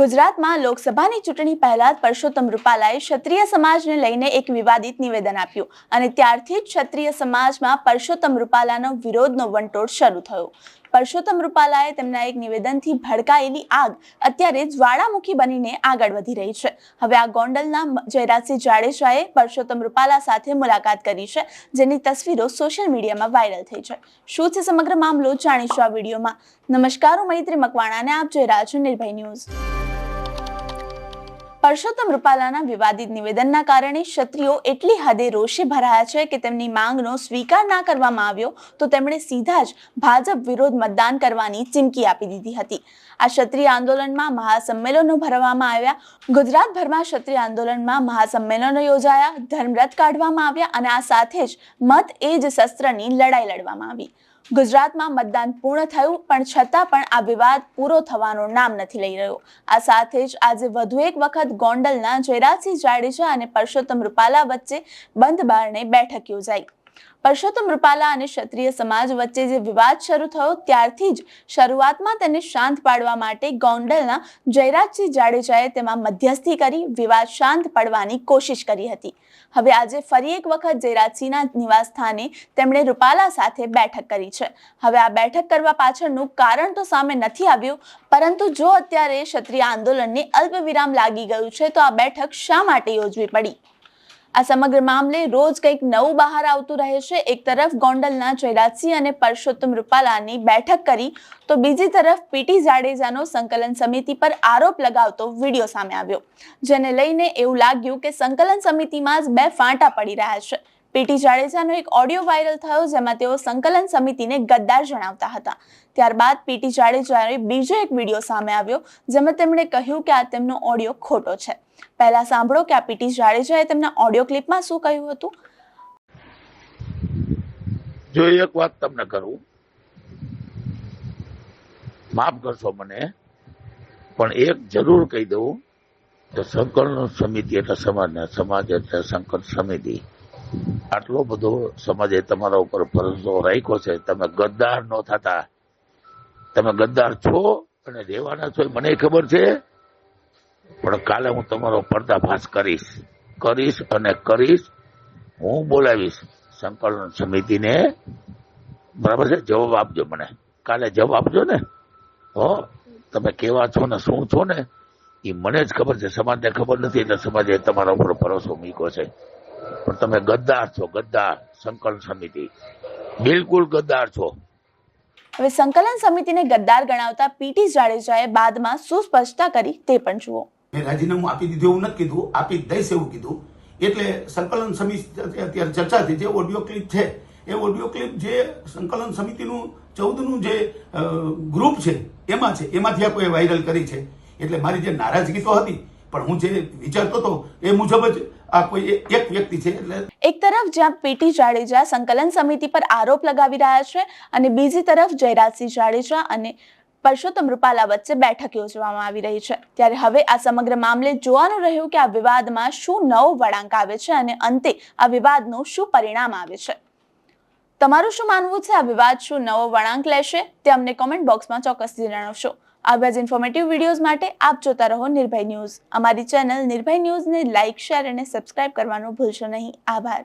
ગુજરાતમાં લોકસભાની ચૂંટણી પહેલા જ પરસોત્તમ રૂપાલાએ ક્ષત્રિય સમાજને લઈને એક વિવાદિત નિવેદન આપ્યું અને ત્યારથી જ ક્ષત્રિય સમાજમાં પરસોત્તમ રૂપાલાનો વિરોધનો વંટોળ શરૂ થયો। પરસોત્તમ રૂપાલાએ તેમના એક નિવેદનથી ભડકાયેલી આગ અત્યારે જ્વાળામુખી બનીને આગળ વધી રહી છે। હવે આ ગોંડલના જયરાજસિંહ જાડેજાએ પરસોત્તમ રૂપાલા સાથે મુલાકાત કરી છે, જેની તસવીરો સોશિયલ મીડિયામાં વાયરલ થઈ છે। શું છે સમગ્ર મામલો જાણીશું આ વિડીયોમાં। નમસ્કાર, હું મૈત્રી મકવાણા અને આપ જોઈ રહ્યા છો નિર્ભય ન્યૂઝ। પરસોત્તમ રૂપાલાના વિવાદિત નિવેદનના કારણે ક્ષત્રિયો એટલી હદે રોષે ભરાયા છે કે તેમની માંગનો સ્વીકાર ના કરવામાં આવ્યો તો તેમણે સીધા જ ભાજપ વિરોધ મતદાન કરવાની ચીમકી આપી દીધી હતી। આ ક્ષત્રિય આંદોલનમાં મહાસંમેલનો ભરવામાં આવ્યા। ગુજરાતભરમાં ક્ષત્રિય આંદોલનમાં મહાસંમેલનો યોજાયા, ધર્મરથ કાઢવામાં આવ્યા અને આ સાથે જ મત એ જ શસ્ત્રની લડાઈ લડવામાં આવી। ગુજરાતમાં મતદાન પૂર્ણ થયું પણ છતાં પણ આ વિવાદ પૂરો થવાનું નામ નથી લઈ રહ્યો। આ સાથે જ આજે વધુ એક વખત ગોંડલના જયરાજસિંહ જાડેજા અને પરસોત્તમ રૂપાલા વચ્ચે બંધ બારણે બેઠક યોજાઈ। પરસોત્તમ રૂપાલા અને ક્ષત્રિય સમાજ વચ્ચે જે વિવાદ શરૂ થયો ત્યારથી જ શરૂઆતમાં તેને શાંત પાડવા માટે ગોંડલના જયરાજસિંહ જાડેજાએ તેમાં મધ્યસ્થી કરી વિવાદ શાંત પાડવાની કોશિશ કરી હતી। હવે આજે ફરી એક વખત જયરાજસિંહના નિવાસસ્થાને તેમણે રૂપાલા સાથે બેઠક કરી છે। હવે આ બેઠક કરવા પાછળનું કારણ તો સામે નથી આવ્યું, પરંતુ જો અત્યારે ક્ષત્રિય આંદોલનને અલ્પવિરામ લાગી ગયું છે તો આ બેઠક શા માટે યોજવી પડી? આ સમગ્ર મામલે રોજ કંઈક નવું બહાર આવતું રહે છે। એક તરફ ગોંડલના જયરાજસિંહ અને પરસોત્તમ રૂપાલાની બેઠક કરી તો બીજી તરફ પીટી જાડેજાનો સંકલન સમિતિ પર આરોપ લગાવતો વિડીયો સામે આવ્યો, જેને લઈને એવું લાગ્યું કે સંકલન સમિતિમાં જ બે ફાંટા પડી રહ્યા છે। પીટી જાડેજાનો એક ઓડિયો વાયરલ થયો જેમાં તેઓ સંકલન સમિતિને ગદ્દાર જણાવતા હતા। ત્યારબાદ પીટી જાડેજાનો બીજો એક વિડીયો સામે આવ્યો જેમાં તેમણે કહ્યું કે આ તેમનો ઓડિયો ખોટો છે। પહેલા સાંભળો કે આ પીટી જાડેજાએ તેમના ઓડિયો ક્લિપમાં શું કહ્યું હતું। જો એક વાત તમને કરું, માફ કરશો મને, પણ એક જરૂર કહી દઉં કે સંકલન સમિતિ એટલે સમાજ એટલે સંકલન સમિતિ, આટલો બધો સમાજે તમારા ઉપર ભરોસો રાખ્યો છે। તમે ગદ્દાર ન થતા, તમે ગદ્દાર છો અને રહેવાના છો મને ખબર છે, પણ કાલે હું તમારો પર્દાફાશ કરીશ અને કરીશ। હું બોલાવીશ સંકલન સમિતિને, બરાબર છે? જવાબ આપજો મને, કાલે જવાબ આપજો ને। હો, તમે કેવા છો ને શું છો ને એ મને જ ખબર છે, સમાજને ખબર નથી, એટલે સમાજે તમારા ઉપર ભરોસો મૂક્યો છે। પણ તમે ગદ્દાર છો, ગદ્દાર। સંકલન સમિતિ બિલકુલ ગદ્દાર છો। હવે સંકલન સમિતિને ગદ્દાર ગણાવતા પીટી જાડેજાએ બાદમાં શું સ્પષ્ટતા કરી તે પણ જુઓ। મેં રાજીનામું આપી દીધું એવું નથી કીધું, આપી દઈશ એવું કીધું। એટલે સંકલન સમિતિ અત્યારે ચર્ચા થઈ, જે ઓડિયો ક્લિપ છે એ ઓડિયો ક્લિપ જે સંકલન સમિતિનું 14નું જે ગ્રુપ છે એમાં છે, એમાંથી આ કોઈ વાયરલ કરી છે। એટલે મારી જે નારાજગી તો હતી, પણ હું જે વિચારતો હતો એ મુજબ જ આ કોઈ એક વ્યક્તિ છે। એટલે એક તરફ જ્યાં પીટી જાડેજા સંકલન સમિતિ પર આરોપ લગાવી રહ્યા છે અને બીજી તરફ જયરાજસિંહ જાડેજા અને પરસોત્તમ રૂપાલા વચ્ચે બેઠક યોજવામાં આવી રહી છે, ત્યારે હવે આ સમગ્ર મામલે જોવાનું રહ્યું કે આ વિવાદમાં શું નવો વળાંક આવે છે અને અંતે આ વિવાદનું શું પરિણામ આવે છે। તમારું શું માનવું છે? આ વિવાદ શું નવો વળાંક લેશે તે અમને કોમેન્ટ બોક્સમાં ચોક્કસથી જણાવશો। આવા જ ઇન્ફોર્મેટિવ વિડીયોઝ માટે આપ જોતા રહો નિર્ભય ન્યૂઝ। અમારી ચેનલ નિર્ભય ન્યૂઝને લાઇક, શેર અને સબસ્ક્રાઇબ કરવાનું ભૂલશો નહીં। આભાર।